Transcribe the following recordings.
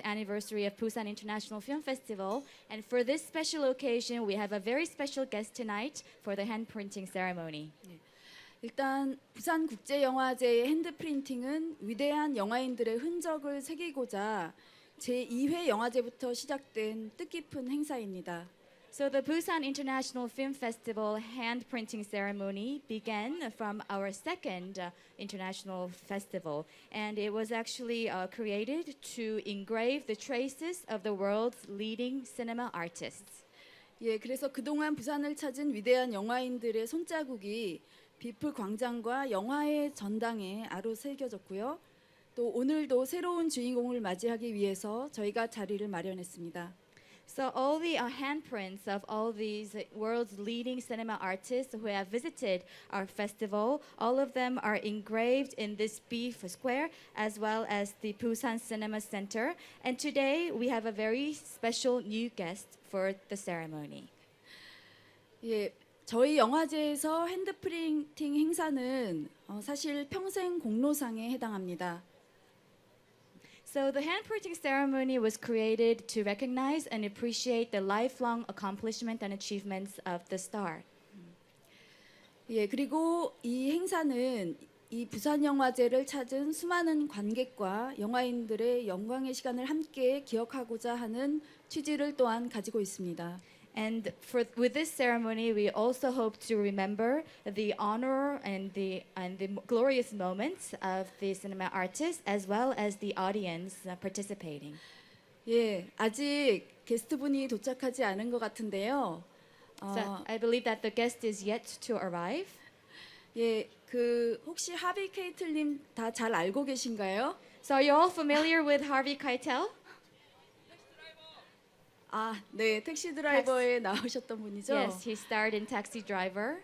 anniversary of Busan International Film Festival. And for this special occasion, we have a very special guest tonight for the hand printing ceremony. 일단 부산 국제영화제의 핸드프린팅은 위대한 영화인들의 흔적을 새기고자 제2회 영화제부터 시작된 뜻깊은 행사입니다. So the Busan International Film Festival hand printing ceremony began from our second international festival, and it was actually created to engrave the traces of the world's leading cinema artists. 예, 그래서 그동안 부산을 찾은 위대한 영화인들의 손자국이 비프 광장과 영화의 전당에 아로 새겨졌고요. 또 오늘도 새로운 주인공을 맞이하기 위해서 저희가 자리를 마련했습니다. So all the handprints of all these world's leading cinema artists who have visited our festival, all of them are engraved in this BIFF square as well as the Busan Cinema Center. And today we have a very special new guest for the ceremony. 예, 저희 영화제에서 핸드프린팅 행사는 사실 평생 공로상에 해당합니다. So the handprinting ceremony was created to recognize and appreciate the lifelong accomplishment and achievements of the star. 예, 그리고 이 행사는 이 부산 영화제를 찾은 수많은 관객과 영화인들의 영광의 시간을 함께 기억하고자 하는 취지를 또한 가지고 있습니다. And with this ceremony, we also hope to remember the honor and the glorious moments of the cinema artists as well as the audience participating. 예, 아직 게스트분이 도착하지 않은 것 같은데요. So I believe that the guest is yet to arrive. 예, 혹시 하비 케이틀님 다 잘 알고 계신가요? So are you all familiar with Harvey Keitel? 아, 네, 택시 드라이버에 나오셨던 분이죠. Yes, he starred in Taxi Driver.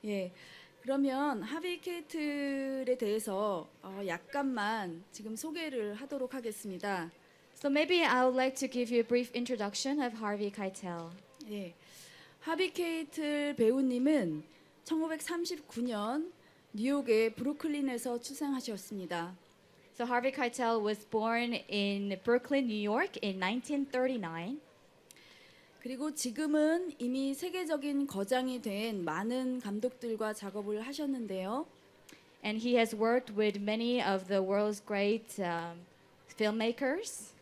예, 그러면 하비 케이틀에 대해서 약간만 지금 소개를 하도록 하겠습니다. So maybe I would like to give you a brief introduction of Harvey Keitel. 예, 하비 케이틀 배우님은 1939년 뉴욕의 브루클린에서 출생하셨습니다. So Harvey Keitel was born in Brooklyn, New York in 1939. 그리고 지금은 이미 세계적인 거장이 된 많은 감독들과 작업을 하셨는데요. And he has worked with many of the world's great filmmakers.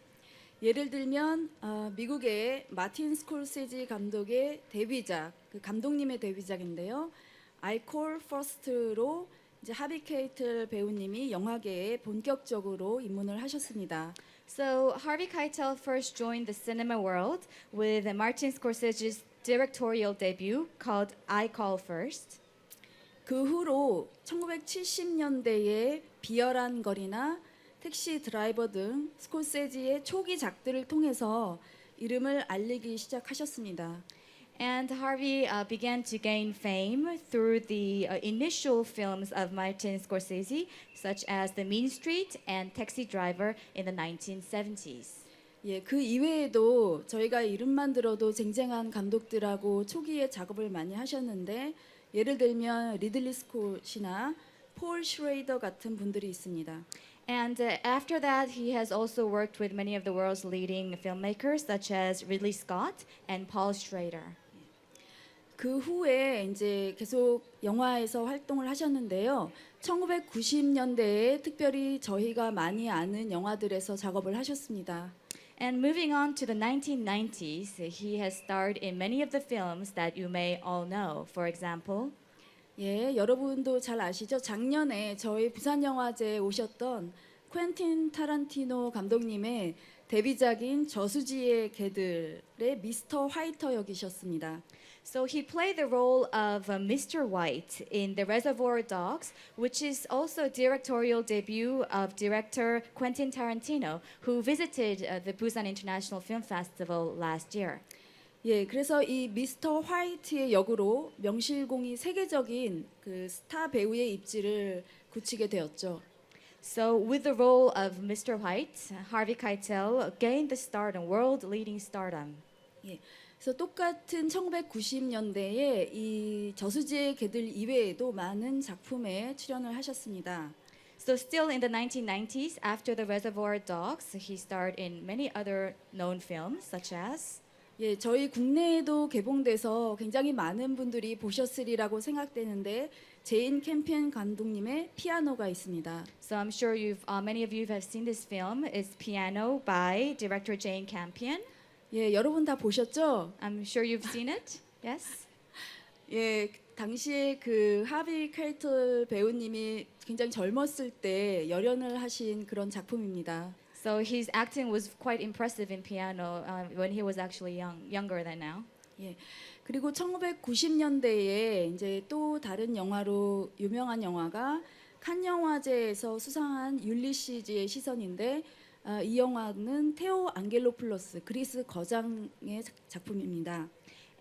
예를 들면 미국의 마틴 스콜세지 감독의 데뷔작, 그 감독님의 데뷔작인데요. I Call First로 이제 하비 케이틀 배우님이 영화계에 본격적으로 입문을 하셨습니다. So Harvey Keitel first joined the cinema world with Martin Scorsese's directorial debut called I Call First. 그 후로 1970년대의 비열한 거리나 택시 드라이버 등 스콜세지의 초기 작들을 통해서 이름을 알리기 시작하셨습니다. And Harvey began to gain fame through the initial films of Martin Scorsese, such as The Mean Street and Taxi Driver in the 1970s. 예, 그 이외에도 저희가 이름만 들어도 쟁쟁한 감독들하고 초기에 작업을 많이 하셨는데 예를 들면 리들리 스콧이나 폴 슈레이더 같은 분들이 있습니다. And after that, he has also worked with many of the world's leading filmmakers, such as Ridley Scott and Paul Schrader. 그 후에 이제 계속 영화에서 활동을 하셨는데요. 1990년대에 특별히 저희가 많이 아는 영화들에서 작업을 하셨습니다. And moving on to the 1990s, he has starred in many of the films that you may all know. For example, 예, 여러분도 잘 아시죠? 작년에 저희 부산영화제에 오셨던 퀸틴 타란티노 감독님의 데뷔작인 저수지의 개들의 미스터 화이터 역이셨습니다. so he played the role of Mr. White in The Reservoir Dogs, which is also a directorial debut of director Quentin Tarantino, who visited the Busan International Film Festival last year. 예, 그래서 이 미스터 화이트의 역으로 명실공히 세계적인 그 스타 배우의 입지를 굳히게 되었죠. So with the role of Mr. White, Harvey Keitel gained the stardom, world-leading stardom. 예, 그래서 똑같은 1990년대에 이 저수지의 개들 이외에도 많은 작품에 출연을 하셨습니다. So still in the 1990s, after the Reservoir Dogs, he starred in many other known films such as 예, 저희 국내에도 개봉돼서 굉장히 많은 분들이 보셨으리라고 생각되는데 제인 캠피언 감독님의 피아노가 있습니다. So I'm sure many of you have seen this film. It's Piano by director Jane Campion. 예, 여러분 다 보셨죠? I'm sure you've seen it. Yes. 예, 당시에 그 하비 케이틀 배우님이 굉장히 젊었을 때 열연을 하신 그런 작품입니다. So his acting was quite impressive in Piano when he was actually younger than now. 예. 그리고 1990년대에 이제 또 다른 영화로 유명한 영화가 칸 영화제에서 수상한 율리시즈의 시선인데 이 영화는 테오 앙겔로플로스 그리스 거장의 작품입니다.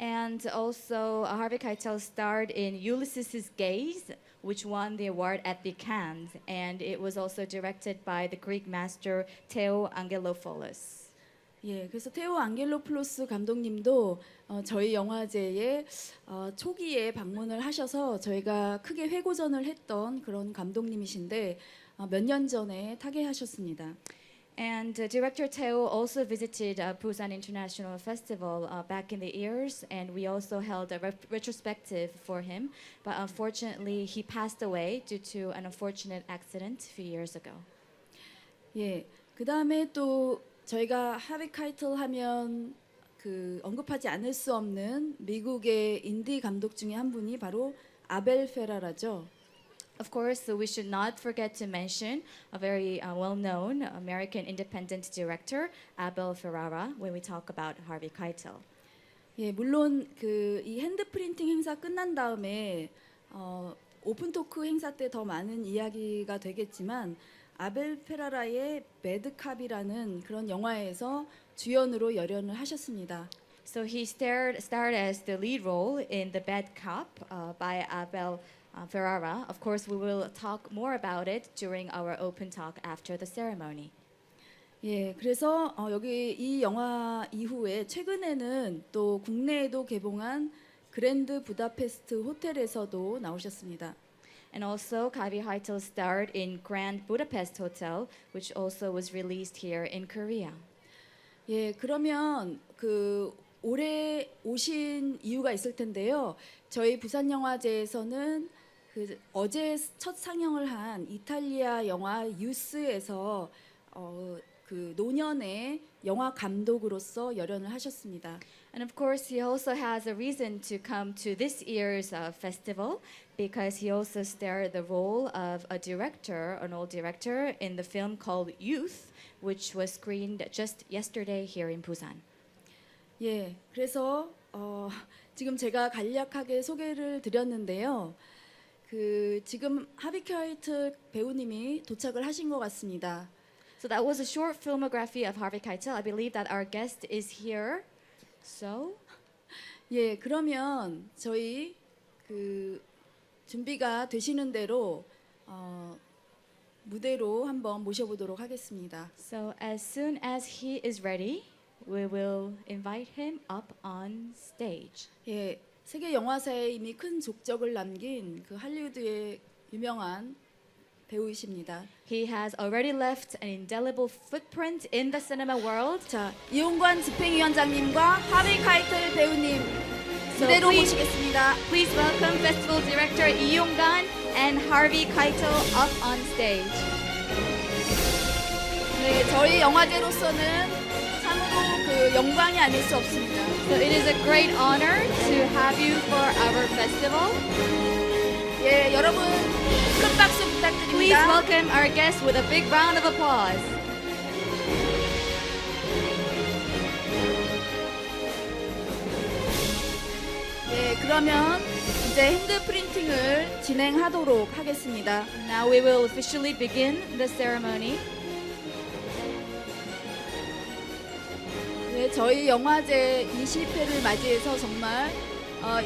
And also Harvey Keitel starred in Ulysses's Gaze, which won the award at the Cannes, and it was also directed by the Greek master Theo Angelopoulos. 예, 그래서 테오 앙겔로플로스 감독님도 저희 영화제에 초기에 방문을 하셔서 저희가 크게 회고전을 했던 그런 감독님이신데 몇 년 전에 타계하셨습니다. And director Theo also visited Busan International Festival back in the years, and we also held a retrospective for him. But unfortunately, he passed away due to an unfortunate accident a few years ago. 예, 그 다음에 또 저희가 하비 카이틀 하면 그 언급하지 않을 수 없는 미국의 인디 감독 중에 한 분이 바로 아벨 페라라죠. Of course, so we should not forget to mention a very well-known American independent director, Abel Ferrara, when we talk about Harvey Keitel. 예, 물론 그 이 핸드 프린팅 행사 끝난 다음에 오픈 토크 행사 때 더 많은 이야기가 되겠지만 아벨 페라라의 배드캅이라는 그런 영화에서 주연으로 열연을 하셨습니다. So he starred as the lead role in The Bad Cop by Abel Ferrara. Of course, we will talk more about it during our open talk after the ceremony. 예, 그래서 여기 이 영화 이후에 최근에는 또 국내에도 개봉한 그랜드 부다페스트 호텔에서도 나오셨습니다. And also, Harvey Keitel starred in Grand Budapest Hotel, which also was released here in Korea. 예, 그러면 그 올해 오신 이유가 있을 텐데요. 저희 부산영화제에서는 그 어제 첫 상영을 한 이탈리아 영화 유스에서 그 노년의 영화 감독으로서 열연을 하셨습니다. And of course, he also has a reason to come to this year's festival because he also starred the role of a director, an old director, in the film called Youth, which was screened just yesterday here in Busan. 예, 그래서 지금 제가 간략하게 소개를 드렸는데요. 그 지금 하비 케이틀 배우님이 도착을 하신 것 같습니다. So that was a short filmography of Harvey Keitel. I believe that our guest is here. So, 예, 그러면 저희 그 준비가 되시는 대로 무대로 한번 모셔보도록 하겠습니다. so as soon as he is ready, we will invite him up on stage. 예, 세계 영화사에 이미 큰 족적을 남긴 그 할리우드의 유명한 배우이십니다. He has already left an indelible footprint in the cinema world. 자, 이용관 집행위원장님과 하비 카이틀 배우님 So 무대로 please- 모시겠습니다. Please welcome Festival Director Lee Yong-gan and Harvey Keitel up on stage. 네, 저희 영화제로서는 참으로 그 영광이 아닐 수 없습니다. So it is a great honor to have you for our festival. 예, 여러분 큰 박수 Please 부탁드립니다. welcome our guests with a big round of applause. 예, 그러면 이제 핸드 프린팅을 진행하도록 하겠습니다. Now we will officially begin the ceremony. 네, 저희 영화제 20회를 맞이해서 정말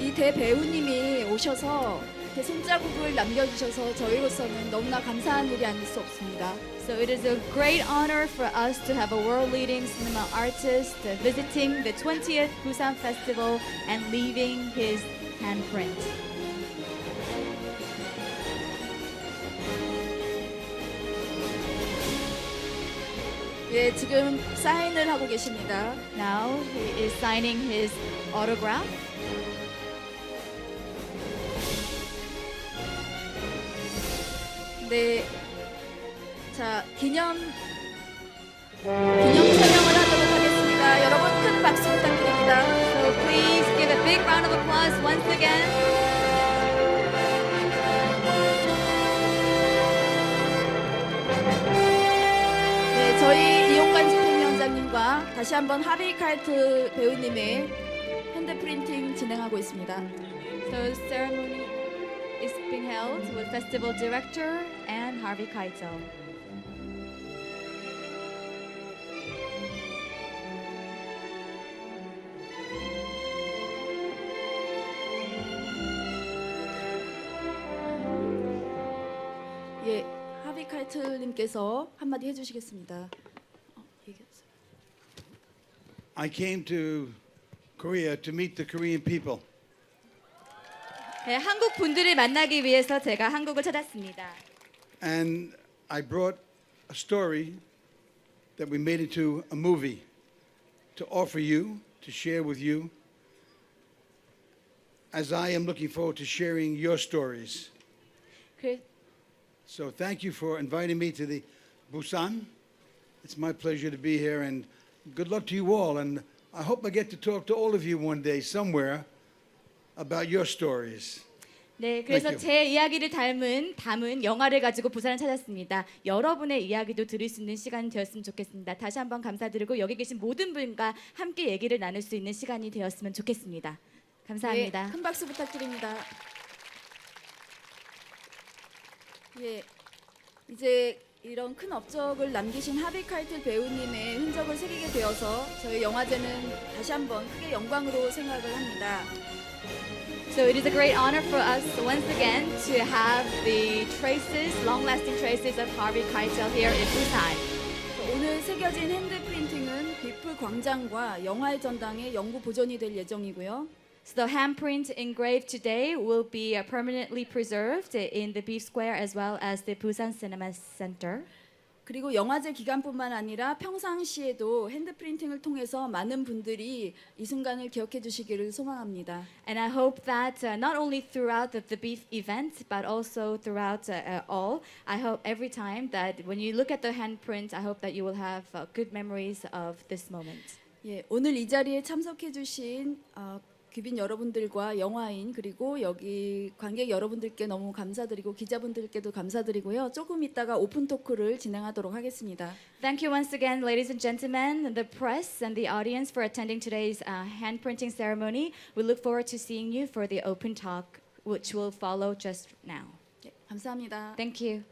이 대배우님이 오셔서 이렇게 손자국을 남겨주셔서 저희로서는 너무나 감사한 일이 아닐 수 없습니다. So it is a great honor for us to have a world-leading cinema artist visiting the 20th Busan Festival and leaving his handprint. 예, 지금 사인을 하고 계십니다. Now he is signing his autograph. 네. 자, 기념 촬영을 하도록 하겠습니다. 여러분 큰 박수 부탁드립니다. So please give a big round of applause once again. 네, 저희 이용관 집행위원장님과 다시 한번 하비 카이틀 배우님의 핸드 프린팅 진행하고 있습니다. So ceremony is being held with festival director and Harvey Keitel. 예, 하비 카이틀님께서 한마디 해주시겠습니다. 얘기해주세요. I came to Korea to meet the Korean people. 네, 한국 분들을 만나기 위해서 제가 한국을 찾았습니다. And I brought a story that we made into a movie to offer you, to share with you, as I am looking forward to sharing your stories. 그, So thank you for inviting me to the Busan. It's my pleasure to be here, and good luck to you all. And I hope I get to talk to all of you one day somewhere about your stories. 네, 그래서 Thank you. 제 이야기를 담은 영화를 가지고 부산을 찾았습니다. 여러분의 이야기도 들을 수 있는 시간이 되었으면 좋겠습니다. 다시 한번 감사드리고 여기 계신 모든 분과 함께 얘기를 나눌 수 있는 시간이 되었으면 좋겠습니다. 감사합니다. 네, 큰 박수 부탁드립니다. 예, 이제 이런 큰 업적을 남기신 하비 카이틀 배우님의 흔적을 새기게 되어서 저희 영화제는 다시 한번 크게 영광으로 생각을 합니다. So it is a great honor for us once again to have the traces, long-lasting traces of Harvey Keitel here in Busan. 오늘 새겨진 핸드 프린팅은 비프 광장과 영화의 전당에 영구 보존이 될 예정이고요. So the handprint engraved today will be permanently preserved in the BIFF Square as well as the Busan Cinema Center. 그리고 영화제 기간뿐만 아니라 평상시에도 핸드 프린팅을 통해서 많은 분들이 이 순간을 기억해 주시기를 소망합니다. And I hope that not only throughout the BIFF event, but also throughout all, I hope every time that when you look at the handprint, I hope that you will have good memories of this moment. 예, 오늘 이 자리에 참석해 주신 귀빈 여러분들과 영화인 그리고 여기 관객 여러분들께 너무 감사드리고 기자분들께도 감사드리고요. 조금 있다가 오픈 토크를 진행하도록 하겠습니다. Thank you once again, ladies and gentlemen, the press and the audience for attending today's handprinting ceremony. We look forward to seeing you for the open talk, which will follow just now. 예, 감사합니다. Thank you.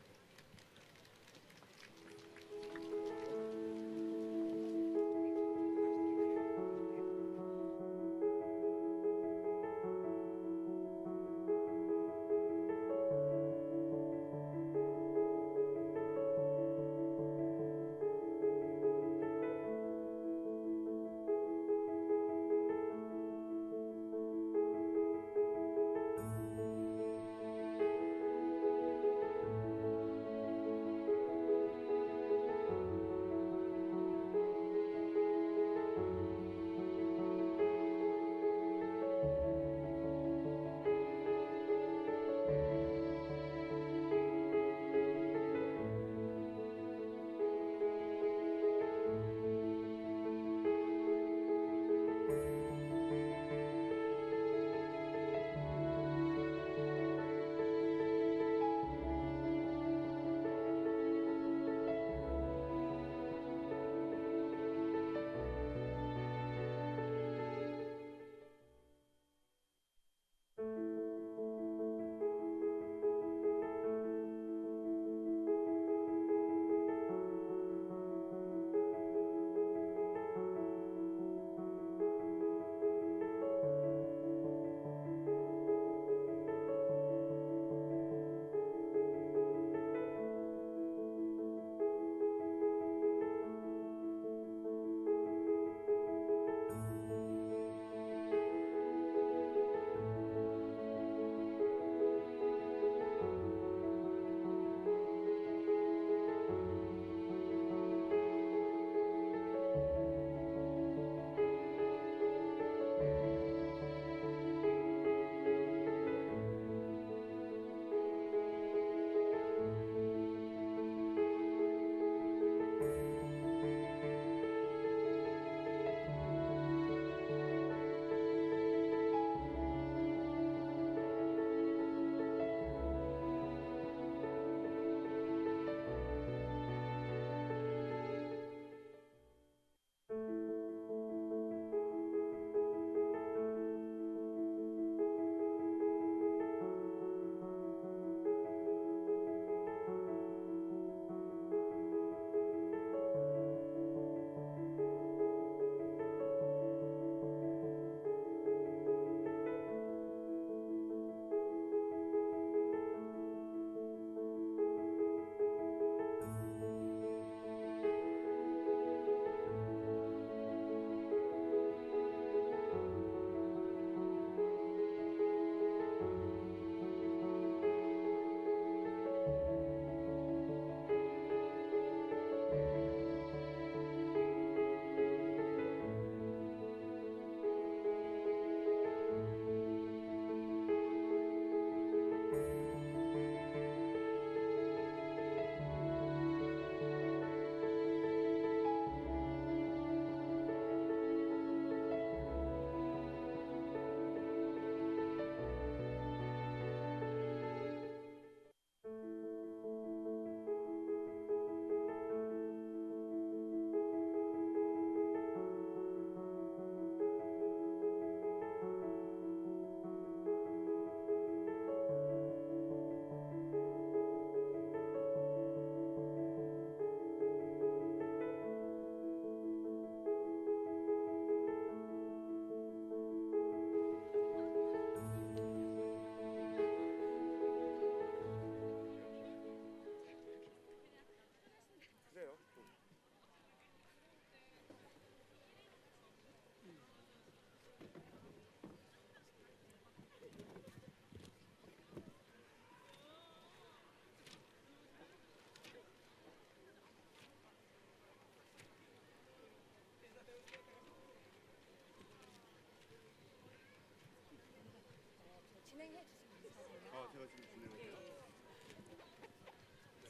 제가 지금 진행할게요.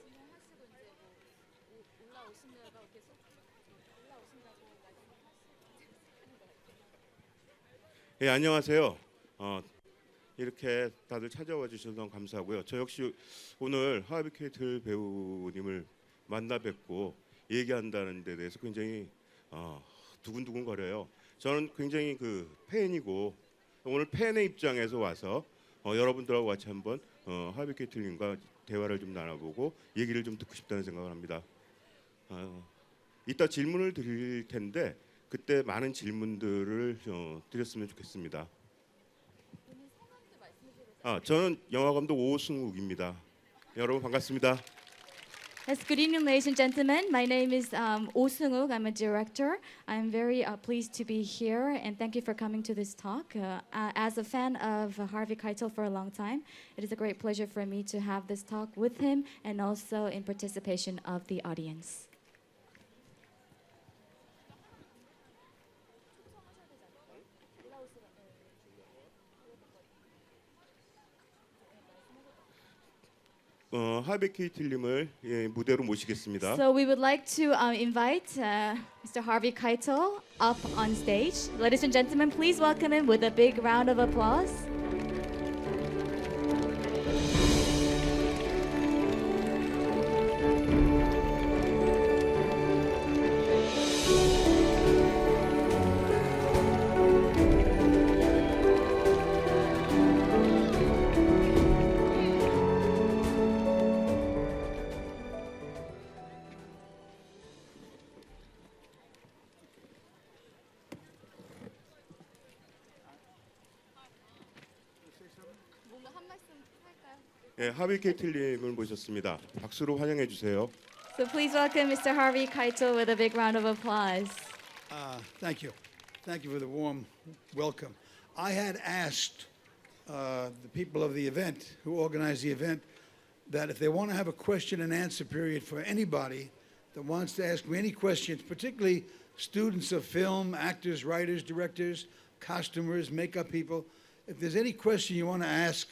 진행하시고 이제 뭐 올라오시면 계속 올라오신다고 말씀하시는 것 같아요. 예, 안녕하세요. 이렇게 다들 찾아와 주셔서 너무 감사하고요. 저 역시 오늘 하비 케이틀 배우님을 만나 뵙고 얘기한다는 데 대해서 굉장히 두근두근 거려요. 저는 굉장히 그 팬이고 오늘 팬의 입장에서 와서 여러분들하고 같이 한번 하비 케이틀님과 대화를 좀 나눠보고 얘기를 좀 듣고 싶다는 생각을 합니다. 이따 질문을 드릴 텐데 그때 많은 질문들을 드렸으면 좋겠습니다. 저는 영화 감독 오승욱입니다. 여러분 반갑습니다. Yes, good evening, ladies and gentlemen. My name is Oh Seung-wook. I'm a director. I'm very pleased to be here, and thank you for coming to this talk. As a fan of Harvey Keitel for a long time, it is a great pleasure for me to have this talk with him and also in participation of the audience. 하비 케이틀님을 무대로 모시겠습니다. So we would like to invite Mr. Harvey Keitel up on stage. Ladies and gentlemen, please welcome him with a big round of applause. 예, 하비 케이틀님을 모셨습니다. 박수로 환영해 주세요. So please welcome Mr. Harvey Keitel with a big round of applause. Thank you. Thank you for the warm welcome. I had asked the people of the event, who organized the event, that if they want to have a question and answer period for anybody that wants to ask me any questions, particularly students of film, actors, writers, directors, costumers, makeup people, if there's any question you want to ask,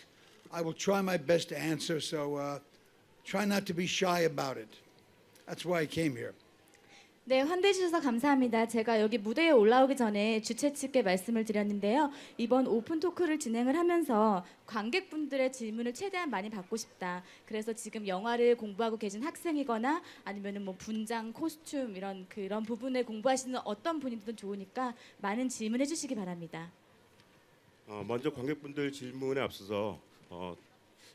I will try my best to answer, so try not to be shy about it. That's why I came here. 네, 환대해 주셔서 감사합니다. 제가 여기 무대에 올라오기 전에 주최 측에 말씀을 드렸는데요. 이번 오픈 토크를 진행을 하면서 관객분들의 질문을 최대한 많이 받고 싶다. 그래서 지금 영화를 공부하고 계신 학생이거나 아니면은 뭐 분장, 코스튬 이런 그런 부분에 공부하시는 어떤 분이든 좋으니까 많은 질문해 주시기 바랍니다. 먼저 관객분들 질문에 앞서서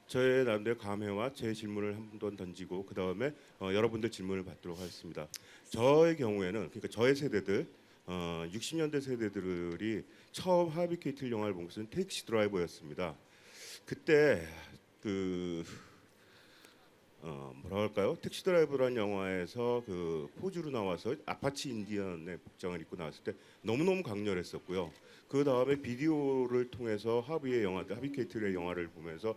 저의 나름대로 감회와 제 질문을 한 번 던지고 그 다음에 여러분들 질문을 받도록 하겠습니다. 저의 경우에는 그러니까 저의 세대들 60년대 세대들이 처음 하비 케이틀 영화를 본 것은 택시 드라이버였습니다. 그때 그 뭐라 할까요? 택시 드라이버라는 영화에서 그 포즈로 나와서 아파치 인디언의 복장을 입고 나왔을 때 너무너무 강렬했었고요. 그 다음에 비디오를 통해서 하비 케이틀의 영화를 보면서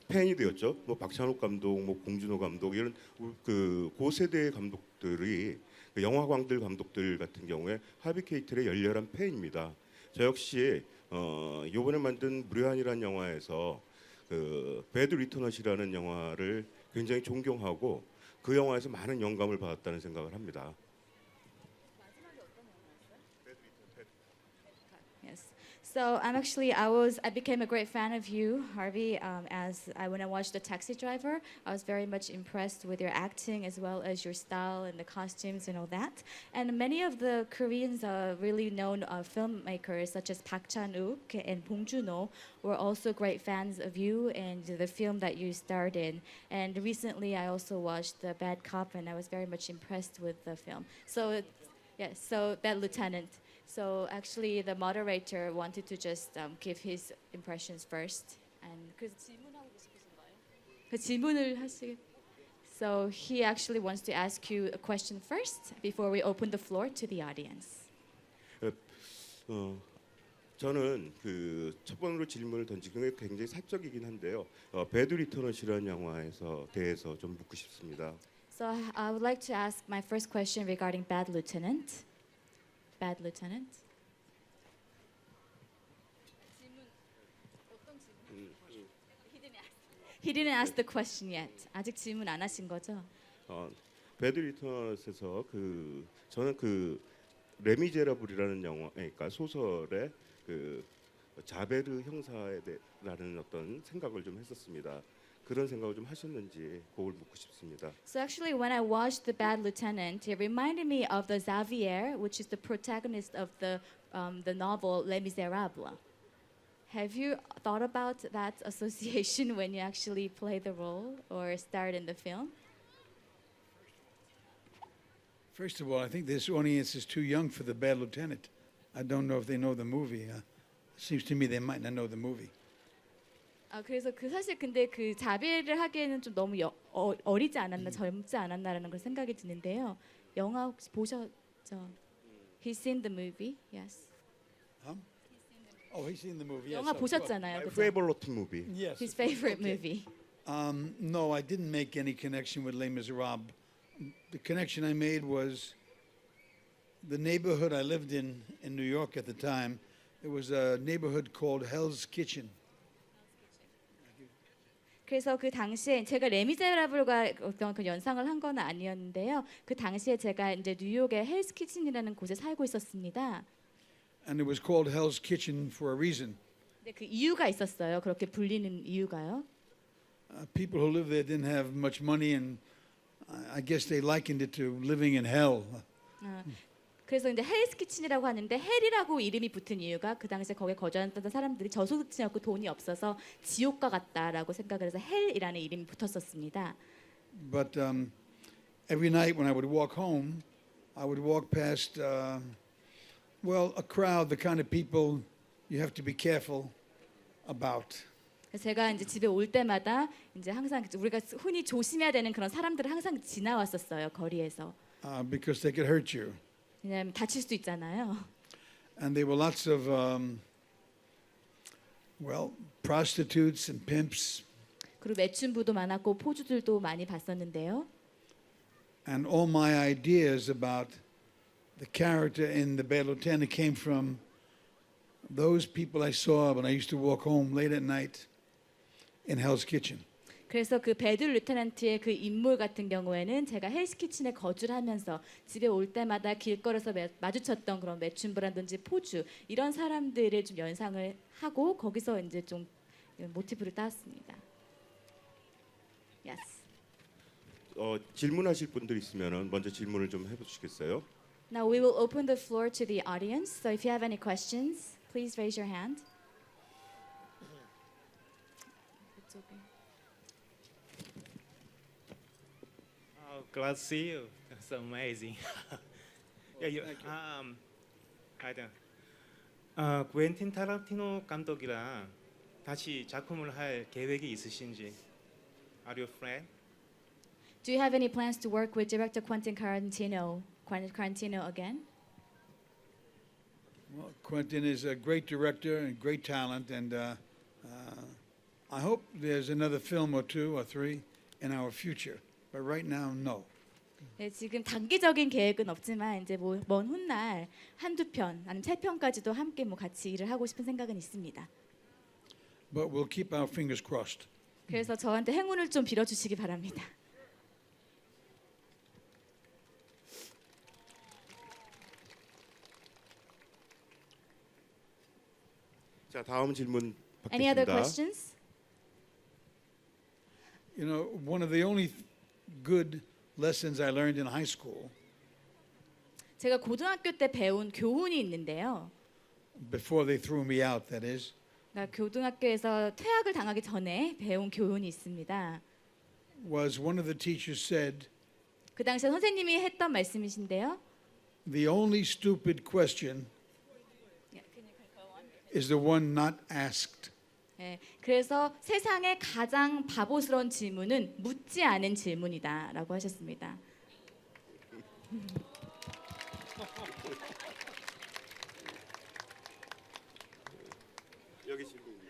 팬이 되었죠. 뭐 박찬욱 감독, 뭐 봉준호 감독 이런 그 고세대의 감독들이 그 영화광들 감독들 같은 경우에 하비 케이틀의 열렬한 팬입니다. 저 역시 이번에 만든 무례한이라는 영화에서 그 배드 리터넛이라는 영화를 굉장히 존경하고 그 영화에서 많은 영감을 받았다는 생각을 합니다. Yes. So I became a great fan of you, Harvey. When I watched The Taxi Driver, I was very much impressed with your acting as well as your style and the costumes and all that. And many of the Koreans, really known filmmakers such as Park Chan-wook and Bong Joon-ho were also great fans of you and the film that you starred in. And recently, I also watched The Bad Cop, and I was very much impressed with the film. So, yes, so Bad Lieutenant. So actually, the moderator wanted to just give his impressions first, and 그래서 질문하고 싶으신가요? 그 질문을 하시. So he actually wants to ask you a question first before we open the floor to the audience. 저는 그 첫 번으로 질문을 던지는 게 굉장히 사적이긴 한데요. 배드 리터넛이라는 영화에서 대해서 좀 묻고 싶습니다. So I would like to ask my first question regarding Bad Lieutenant. Bad Lieutenant. He didn't ask the question yet. 아직 질문 안 하신 거죠? 배드 리터넷에서 그 저는 그 레미제라블이라는 영화, 그러니까 소설의 그 자베르 형사라는 어떤 생각을 좀 했었습니다. 그런 생각을 좀 하셨는지 그걸 묻고 싶습니다. So actually, when I watched The Bad Lieutenant, it reminded me of the Xavier, which is the protagonist of the novel Les Miserables. Have you thought about that association when you actually play the role or starred in the film? First of all, I think this audience is too young for The Bad Lieutenant. I don't know if they know the movie. Seems to me they might not know the movie. 그래서 사실 근데 그 자비를 하기에는 좀 너무 어리지 않았나 젊지 않았나라는 걸 생각이 드는데요. 영화 혹시 보셨죠? He's seen the movie, yes. Oh, he's seen the movie. Yes, 영화 of course. 보셨잖아요, My 그죠? favorite movie. Yes. His favorite movie. No, I didn't make any connection with Les Miserables. The connection I made was the neighborhood I lived in New York at the time. It was a neighborhood called Hell's Kitchen. 그래서 그 당시에 제가 레미제라블과 어떤 그 연상을 한 건 아니었는데요. 그 당시에 제가 이제 뉴욕의 헬스 키친이라는 곳에 살고 있었습니다. And it was called Hell's Kitchen for a reason. 근데 그 이유가 있었어요. 그렇게 불리는 이유가요. People who lived there didn't have much money, and I guess they likened it to living in hell. 그래서 이제 헬스 키친이라고 하는데 헬이라고 이름이 붙은 이유가 그 당시에 거기에 거주하던 사람들이 저소득층이었고 돈이 없어서 지옥과 같다라고 생각을 해서 헬이라는 이름이 붙었었습니다. But every night when I would walk home, I would walk past, well, a crowd, the kind of people you have to be careful about. 그래서 제가 이제 집에 올 때마다 이제 항상 우리가 흔히 조심해야 되는 그런 사람들을 항상 지나왔었어요, 거리에서. Because they could hurt you. 왜냐하면 다칠 수도 있잖아요. And there were lots of, well, prostitutes and pimps. 그리고 매춘부도 많았고 포주들도 많이 봤었는데요. And all my ideas about the character in The Bad Lieutenant came from those people I saw when I used to walk home late at night in Hell's Kitchen. 그래서 그 배드 루테넌트의 그 인물 같은 경우에는 제가 헬스 키친에 거주를 하면서 집에 올 때마다 길거리에서 마주쳤던 그런 매춘부라든지 포주 이런 사람들을 좀 연상을 하고 거기서 이제 좀 모티브를 따왔습니다. Yes. 질문하실 분들 있으면은 먼저 질문을 좀 해주시겠어요? Now we will open the floor to the audience. So if you have any questions, please raise your hand. Glad to see you. That's amazing. Yeah, you, hi there. 쿠엔틴 타란티노 감독이랑 다시 작품을 할 계획이 있으신지? Are you a friend? Do you have any plans to work with director Quentin Tarantino again? Well, Quentin is a great director and great talent, and I hope there's another film or two or three in our future. But right now, no. 네, 지금 단기적인 계획은 없지만 이제 먼 훗날 한두 편, 아니면 세 편까지도 함께 같이 일을 하고 싶은 생각은 있습니다. But we'll keep our fingers crossed. 그래서 저한테 행운을 좀 빌어주시기 바랍니다. 자, 다음 질문 Any other 받겠습니다. questions? You know, one of the only good lessons I learned in high school 제가 고등학교 때 배운 교훈이 있는데요. before they threw me out, that is, 그러니까 고등학교에서 퇴학을 당하기 전에 배운 교훈이 있습니다. was one of the teachers said, 그 당시에 선생님이 했던 말씀이신데요. the only stupid question is the one not asked. 네, 그래서 세상의 가장 바보스러운 질문은 묻지 않은 질문이다라고 하셨습니다. 여기 질문이요.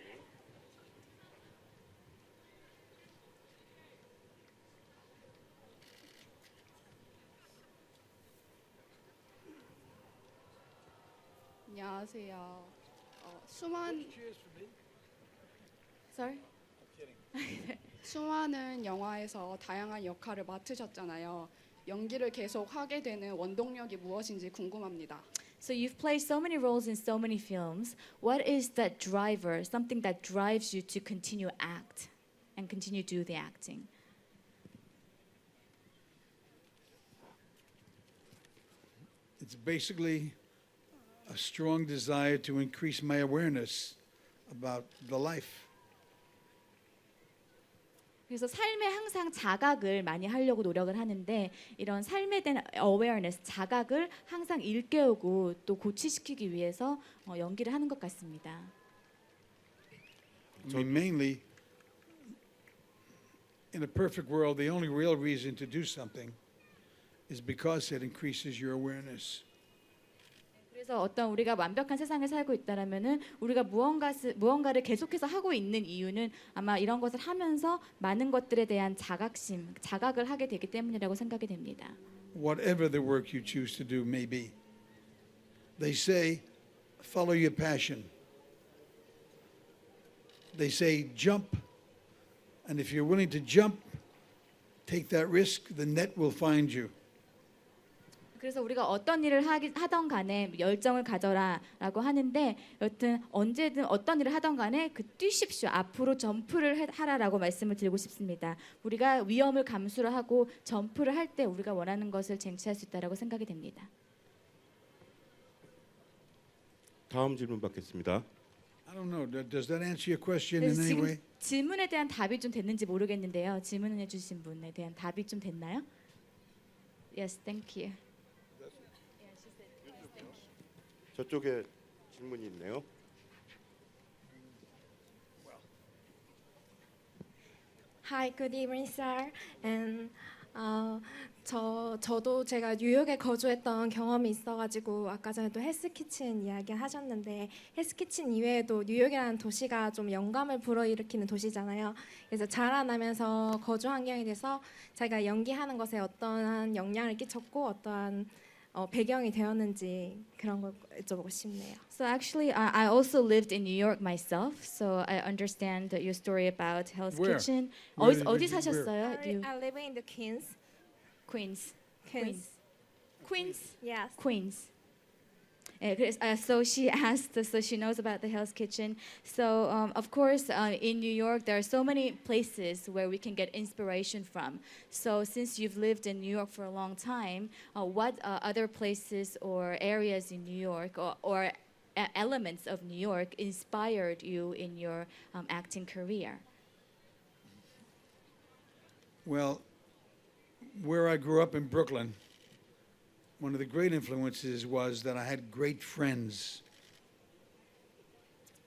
안녕하세요. 수많은 Sorry. 수많은 영화에서 다양한 역할을 맡으셨잖아요. 연기를 계속 하게 되는 원동력이 무엇인지 궁금합니다. So you've played so many roles in so many films. What is that driver, something that drives you to continue act and continue do the acting? It's basically a strong desire to increase my awareness about the life. 그래서 삶에 항상 자각을 많이 하려고 노력을 하는데 이런 삶에 대한 awareness, 자각을 항상 일깨우고 또 고취시키기 위해서 연기를 하는 것 같습니다. I mean, mainly, in a perfect world, the only real reason to do something is because it increases your awareness. 그래서 어떤 우리가 완벽한 세상에 살고 있다라면은 우리가 무언가를 계속해서 하고 있는 이유는 아마 이런 것을 하면서 많은 것들에 대한 자각심, 자각을 하게 되기 때문이라고 생각이 됩니다. Whatever the work you choose to do may be. They say, follow your passion. They say, jump. And if you're willing to jump, take that risk, the net will find you. 그래서 우리가 어떤 일을 하던 간에 열정을 가져라라고 하는데 여튼 언제든 어떤 일을 하던 간에 그 뛰십시오. 앞으로 점프를 하라라고 말씀을 드리고 싶습니다. 우리가 위험을 감수를 하고 점프를 할 때 우리가 원하는 것을 쟁취할 수 있다라고 생각이 됩니다. 다음 질문 받겠습니다. I don't know. Does that answer your question in 그래서 any 지금 way? 질문에 대한 답이 좀 됐는지 모르겠는데요. 질문해 주신 분에 대한 답이 좀 됐나요? Yes, thank you. 저쪽에 질문이 있네요. Hi, good evening, sir. And 저도 제가 뉴욕에 거주했던 경험이 있어가지고 아까 전에 또 헬스키친 이야기 하셨는데 헬스키친 이외에도 뉴욕이라는 도시가 좀 영감을 불어일으키는 도시잖아요. 그래서 자라나면서 거주 환경에 대해서 자기가 연기하는 것에 어떠한 영향을 끼쳤고 어떠한 배경이 되었는지 그런 걸 여쭤보고 싶네요. So actually, I also lived in New York myself, so I understand your story about Hell's Where? Kitchen. Where 어디 did you- 사셨어요? I live in the Queens. Queens. Queens. Yes. Queens. So she asked, so she knows about the Hell's Kitchen. So of course, in New York, there are so many places where we can get inspiration from. So since you've lived in New York for a long time, what other places or areas in New York or elements of New York inspired you in your acting career? Well, where I grew up in Brooklyn, one of the great influences was that I had great friends.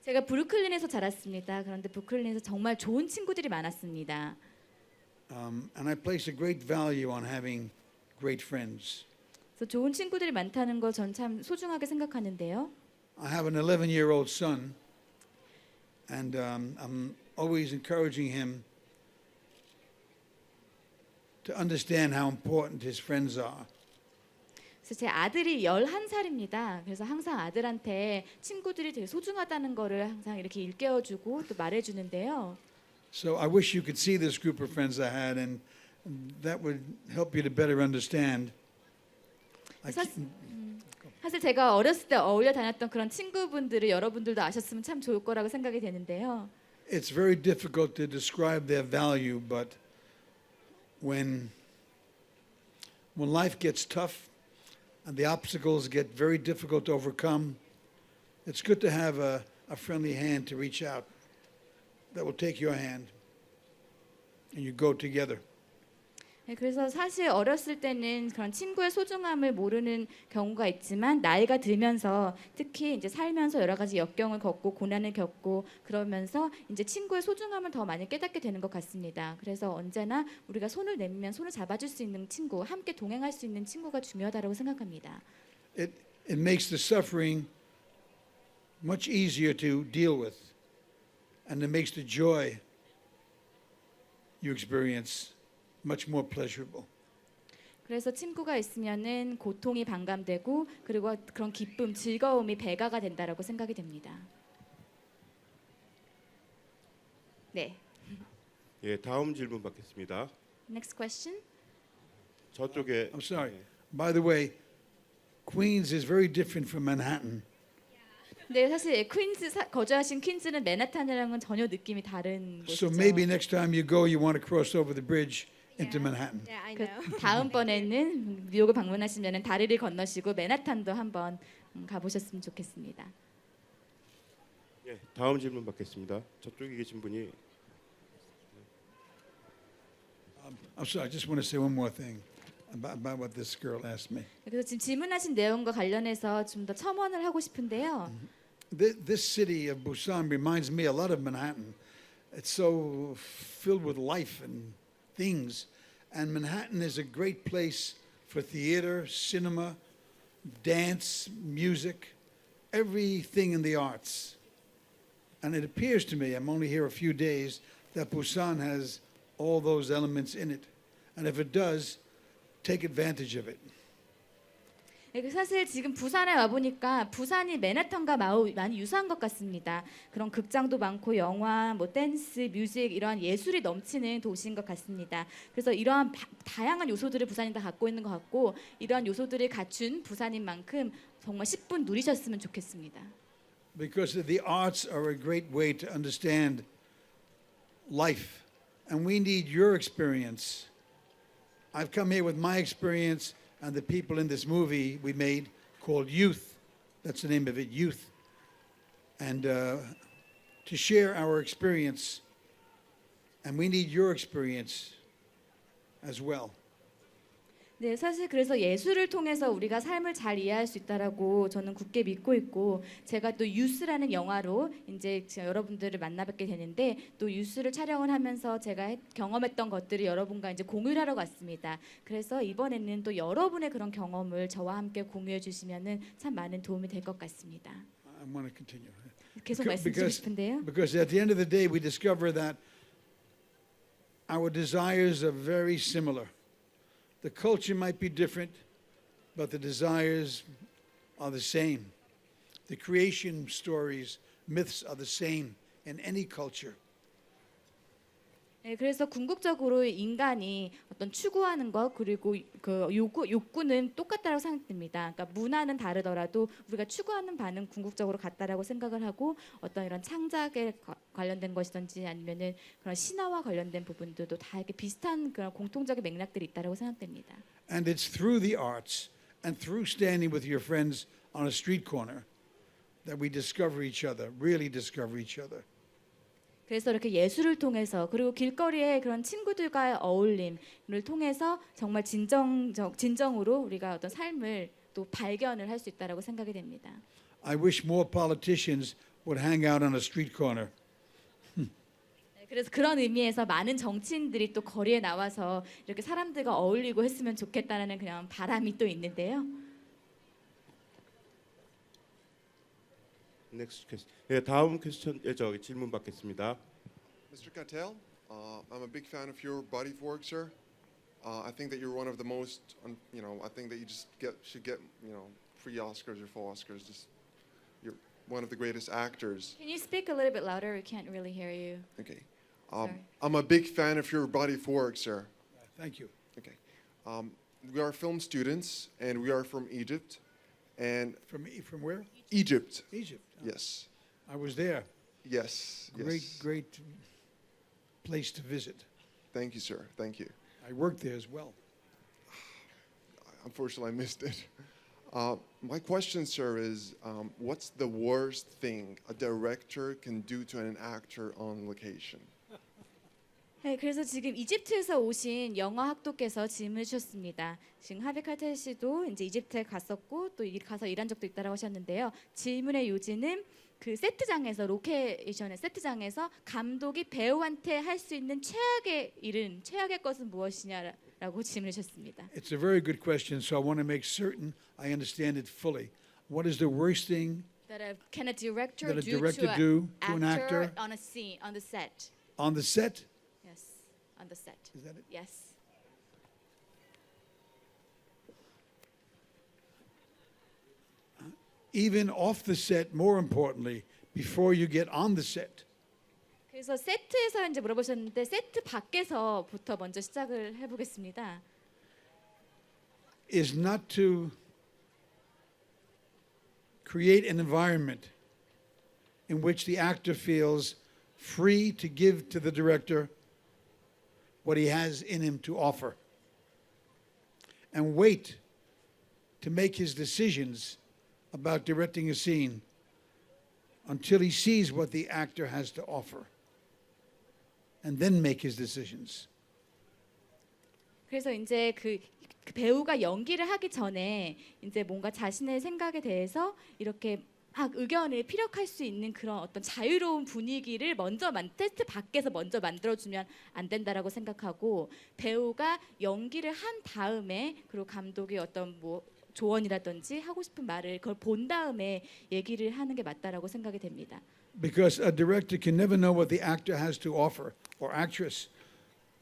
제가 브루클린에서 자랐습니다. 그런데 브루클린에서 정말 좋은 친구들이 많았습니다. And I place a great value on having great friends. 그래서 좋은 친구들이 많다는 걸 전 참 소중하게 생각하는데요. I have an 11-year-old son, and I'm always encouraging him to understand how important his friends are. 그래서 제 아들이 11살입니다. 그래서 항상 아들한테 친구들이 되게 소중하다는 거를 항상 이렇게 일깨워주고 또 말해주는데요. So I wish you could see this group of friends I had, and that would help you to better understand. 사실 제가 어렸을 때 어울려 다녔던 그런 친구분들을 여러분들도 아셨으면 참 좋을 거라고 생각이 되는데요. It's very difficult to describe their value, but when life gets tough and the obstacles get very difficult to overcome, it's good to have a friendly hand to reach out that will take your hand and you go together. 네, 그래서 사실 어렸을 때는 그런 친구의 소중함을 모르는 경우가 있지만 나이가 들면서 특히 이제 살면서 여러 가지 역경을 겪고 고난을 겪고 그러면서 이제 친구의 소중함을 더 많이 깨닫게 되는 것 같습니다. 그래서 언제나 우리가 손을 내밀면 손을 잡아줄 수 있는 친구, 함께 동행할 수 있는 친구가 중요하다고 생각합니다. It makes the suffering much easier to deal with, and it makes the joy you experience much more pleasurable. 그래서 친구가 있으면은 고통이 반감되고 그리고 그런 기쁨, 즐거움이 배가가 된다라고 생각이 됩니다. 네. 예, 다음 질문 받겠습니다. Next question. 저쪽에 I'm sorry. By the way, Queens is very different from Manhattan. 네, 사실 거주하신 퀸즈는 맨하탄이랑은 전혀 느낌이 다른 So 곳이죠. maybe next time you go, you want to cross over the bridge into Manhattan. Yeah, I 그 know. 다음번에는 뉴욕을 방문하시면 다리를 건너시고 맨하탄도 한번 가보셨으면 좋겠습니다. 예, 다음 질문 받겠습니다. 저쪽에 계신 분이 I'm sorry. I just want to say one more thing about what this girl asked me. 그래서 지금 질문하신 내용과 관련해서 좀 더 첨언을 하고 싶은데요. This city of Busan reminds me a lot of Manhattan. It's so filled with life and things. And Manhattan is a great place for theater, cinema, dance, music, everything in the arts. And it appears to me, I'm only here a few days, that Busan has all those elements in it. And if it does, take advantage of it. 사실 지금 부산에 와 보니까 부산이 맨하탄과 많이 유사한 것 같습니다. 그런 극장도 많고 영화, 뭐 댄스, 뮤직 이러한 예술이 넘치는 도시인 것 같습니다. 그래서 이러한 다양한 요소들을 부산이 다 갖고 있는 것 같고 이러한 요소들을 갖춘 부산인 만큼 정말 10분 누리셨으면 좋겠습니다. Because the arts are a great way to understand life. And we need your experience. I've come here with my experience and the people in this movie we made called Youth. That's the name of it, Youth. And to share our experience. And we need your experience as well. 네, 사실 그래서 예술을 통해서 우리가 삶을 잘 이해할 수 있다라고 저는 굳게 믿고 있고 제가 또 유스라는 영화로 이제 여러분들을 만나뵙게 되는데 또 유스를 촬영을 하면서 제가 경험했던 것들을 여러분과 이제 공유를 하러 갔습니다. 그래서 이번에는 또 여러분의 그런 경험을 저와 함께 공유해 주시면은 참 많은 도움이 될 것 같습니다. I want to continue. 계속 말씀드리고 싶은데요. Because at the end of the day we discover that our desires are very similar. The culture might be different, but the desires are the same. The creation stories, myths are the same in any culture. 네, 그래서 궁극적으로 인간이 어떤 추구하는 것 그리고 그 욕구는 똑같다고 생각됩니다. 그러니까 문화는 다르더라도 우리가 추구하는 바는 궁극적으로 같다라고 생각을 하고 어떤 이런 창작에 관련된 것이든지 아니면은 그런 신화와 관련된 부분들도 다 이렇게 비슷한 그런 공통적인 맥락들이 있다라고 생각됩니다. And it's through the arts and through standing with your friends on a street corner that we discover each other, really discover each other. 그래서 이렇게 예술을 통해서 그리고 길거리의 그런 친구들과의 어울림을 통해서 정말 진정으로 우리가 어떤 삶을 또 발견을 할 수 있다라고 생각이 됩니다. I wish more politicians would hang out on a street corner. 네, 그래서 그런 의미에서 많은 정치인들이 또 거리에 나와서 이렇게 사람들과 어울리고 했으면 좋겠다는 그냥 바람이 또 있는데요. Next question. 예, 다음 퀘스천 저기 질문 받겠습니다. Mr. Keitel, I'm a big fan of your body of work, sir. I think that you're one of the most, I think that you just should get, free Oscars or full Oscars. You're one of the greatest actors. Can you speak a little bit louder? We can't really hear you. Okay. Sorry. I'm a big fan of your body of work, sir. Thank you. Okay. We are film students, and we are from Egypt. And From where? Egypt. Egypt. Yes. I was there. Yes. Great place to visit. Thank you, sir. Thank you. I worked there as well. Unfortunately, I missed it. My question, sir, is what's the worst thing a director can do to an actor on location? 네, 그래서 지금 이집트에서 오신 영화 학도께서 질문을 주셨습니다. 지금 하비 칼텔 씨도 이제 이집트에 갔었고 또 가서 일한 적도 있다고 하셨는데요. 질문의 요지는 그 세트장에서 로케이션의 세트장에서 감독이 배우한테 할 수 있는 최악의 것은 무엇이냐라고 질문을 주셨습니다. It's a very good question, so I want to make certain I understand it fully. What is the worst thing Can a director that a do director to do to an an actor on a scene on the set? on the set? Yes, on the set. Is that it? Yes. Even off the set, more importantly, before you get on the set. 그래서 세트에서 이제 물어보셨는데 세트 밖에서부터 먼저 시작을 해보겠습니다. Is not to create an environment in which the actor feels free to give to the director what he has in him to offer and wait to make his decisions about directing a scene until he sees what the actor has to offer and then make his decisions. 그래서 이제 그 배우가 연기를 하기 전에 이제 뭔가 자신의 생각에 대해서 이렇게 막 의견을 피력할 수 있는 그런 어떤 자유로운 분위기를 먼저 테스트 밖에서 먼저 만들어주면 안 된다라고 생각하고 배우가 연기를 한 다음에 그리고 감독이 어떤 뭐 조언이라든지 하고 싶은 말을 그걸 본 다음에 얘기를 하는 게 맞다라고 생각이 됩니다. Because a director can never know what the actor has to offer or actress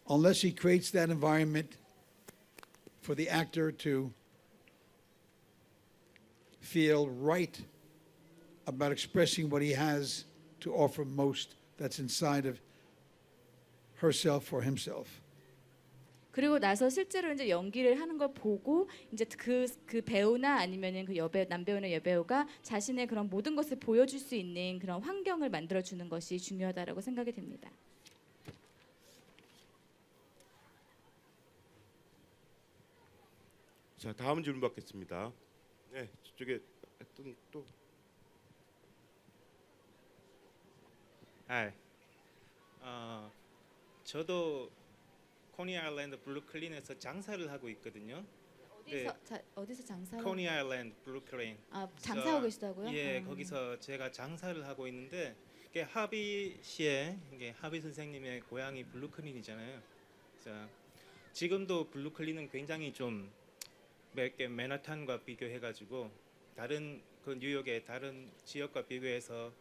unless he creates that environment for the actor to feel right about expressing what he has to offer most that's inside of herself or himself. 그리고 나서 실제로 이제 연기를 하는 걸 보고 이제 그 배우나 아니면은 그 여배우 남배우나 여배우가 자신의 그런 모든 것을 보여줄 수 있는 그런 환경을 만들어 주는 것이 중요하다라고 생각이 됩니다. 자, 다음 질문 받겠습니다. 네, 저쪽에 또 저도 코니 아일랜드 브루클린에서 장사를 하고 있거든요. 어디서 장사를? 코니 아일랜드 브루클린. 장사하고 계시다고요? 예, 거기서 제가 장사를 하고 있는데 이게 하비 씨의 이게 하비 선생님의 고향이 브루클린이잖아요. 자, 지금도 브루클린은 굉장히 좀 맨하탄과 비교해가지고 다른 그 뉴욕의 다른 지역과 비교해서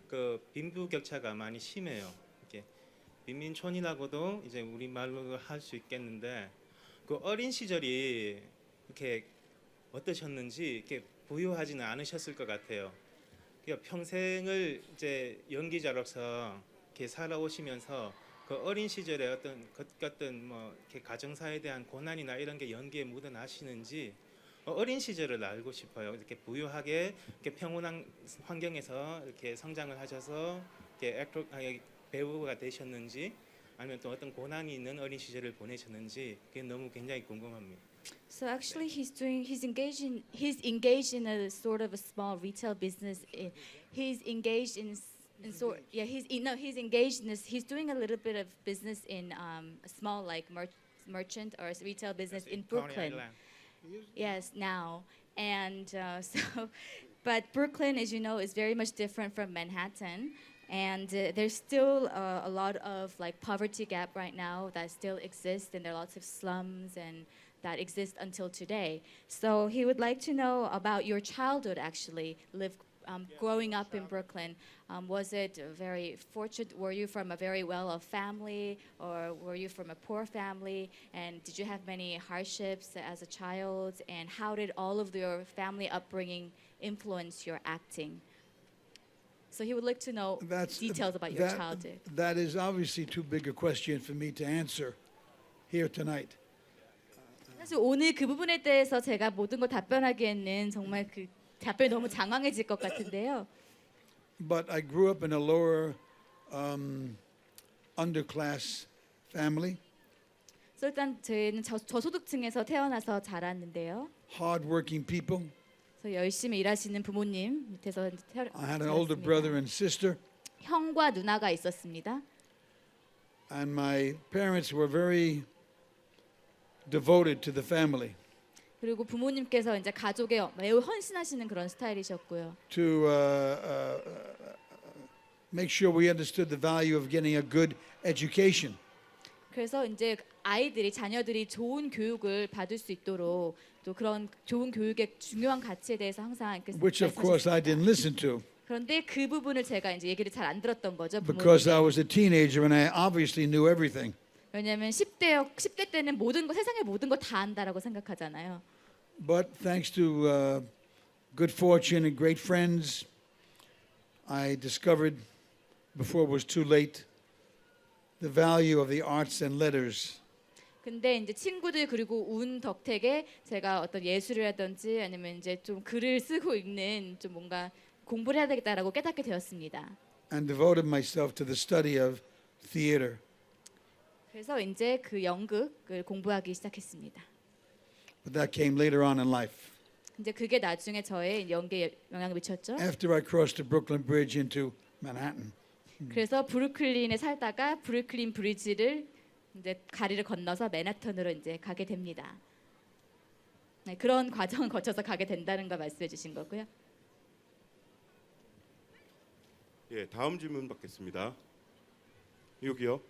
그 빈부격차가 많이 심해요. 이렇게 빈민촌이라고도 이제 우리 말로 할 수 있겠는데 그 어린 시절이 이렇게 어떠셨는지 이렇게 부유하지는 않으셨을 것 같아요. 그러니까 평생을 이제 연기자로서 이렇게 살아오시면서 그 어린 시절에 어떤 뭐 이렇게 가정사에 대한 고난이나 이런 게 연기에 묻어나시는지 어린 시절을 알고 싶어요. 이렇게 부유하게 이렇게 평온한 환경에서 이렇게 성장을 하셔서 이렇게 배우가 되셨는지 아니면 또 어떤 고난이 있는 어린 시절을 보내셨는지 그게 너무 굉장히 궁금합니다. So actually, he's engaged in a sort of a small retail business. He's engaged in he's engaged in this. He's doing a little bit of business in a small like merchant or retail business in Brooklyn. Yes, now and but Brooklyn, as you know, is very much different from Manhattan. And there's still a lot of like poverty gap right now that still exists, and there are lots of slums and that exist until today. So he would like to know about your childhood. Actually, growing up in Brooklyn, was it very fortunate? Were you from a very well-off family, or were you from a poor family? And did you have many hardships as a child? And how did all of your family upbringing influence your acting? So he would like to know details about your childhood. That is obviously too big a question for me to answer here tonight. 사실 오늘 그 부분에 대해서 제가 모든 걸 답변하기에는 정말 그 답변이 너무 장황해질 것 같은데요. But I grew up in a lower underclass family. 그래서 일단 저희는 저소득층에서 태어나서 자랐는데요. Hardworking people. 그래서 열심히 일하시는 부모님 밑에서 I had an older brother and sister. 형과 누나가 있었습니다. And my parents were very devoted to the family. 그리고 부모님께서 이제 가족에 매우 헌신하시는 그런 스타일이셨고요. To make sure we understood the value of getting a good education. 그래서 이제 자녀들이 좋은 교육을 받을 수 있도록 또 그런 좋은 교육의 중요한 가치에 대해서 항상 Which of course I didn't listen to. 그런데 그 부분을 제가 이제 얘기를 잘 안 들었던 거죠. Because I was a teenager and I obviously knew everything. 왜냐하면 10대 때는 세상의 모든 거 다 안다라고 생각하잖아요. But thanks to good fortune and great friends, I discovered before it was too late the value of the arts and letters. 근데 이제 친구들 그리고 운 덕택에 제가 어떤 예술이라든지 아니면 이제 좀 글을 쓰고 읽는 좀 뭔가 공부를 해야 되겠다라고 깨닫게 되었습니다. And devoted myself to the study of theater. 그래서 이제 그 연극을 공부하기 시작했습니다. But that came later on in life. 이제 그게 나중에 저의 연기에 영향을 미쳤죠. After I crossed the Brooklyn Bridge into Manhattan. 그래서 브루클린에 살다가 브루클린 브리지를 이제 다리를 건너서 맨하탄으로 이제 가게 됩니다. 네, 그런 과정을 거쳐서 가게 된다는 거 말씀해 주신 거고요. 예, 다음 질문 받겠습니다. 여기요.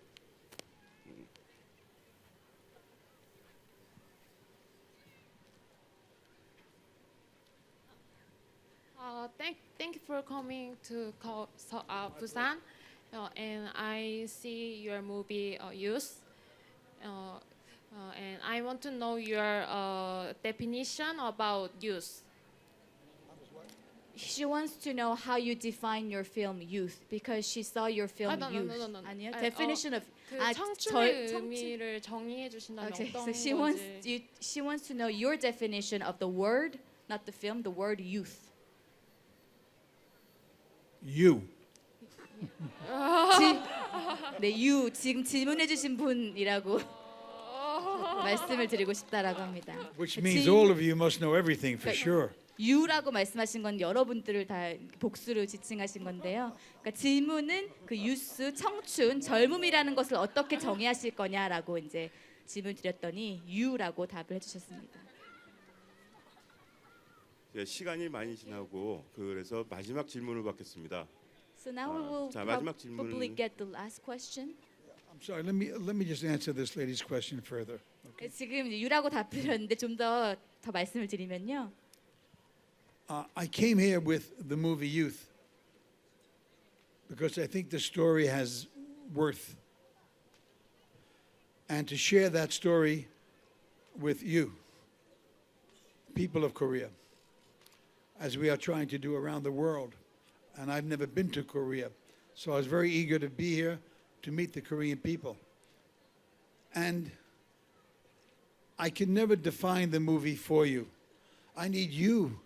Thank you for coming to Busan, and I see your movie Youth, and I want to know your definition about youth. She wants to know how you define your film Youth because she saw your film no, Youth. no. 아니요. Definition of 그 아, 청춘의 의미를 정의해 주신다면 Okay, 어떤 so she wants to know your definition of the word, not the film, the word youth. You. 네, you 지금 질문해 주신 분이라고 말씀을 드리고 싶다라고 합니다. Which means all of you must know everything for 그러니까 sure. you라고 말씀하신 건 여러분들을 다 복수로 지칭하신 건데요. 그러니까 질문은 그 유스, 청춘, 젊음이라는 것을 어떻게 정의하실 거냐라고 이제 질문 드렸더니 you라고 답을 해주셨습니다. 예, 시간이 많이 지나고 그래서 마지막 질문을 받겠습니다. So now we will 자, 마지막 probably 질문은 get the last question. I'm sorry. Let me just answer this lady's question further. 지금 you라고 답드렸는데 좀 더 말씀을 드리면요. I came here with the movie Youth because I think the story has worth, and to share that story with you, people of Korea, as we are trying to do around the world. And I've never been to Korea, so I was very eager to be here to meet the Korean people. And I can never define the movie for you. I need you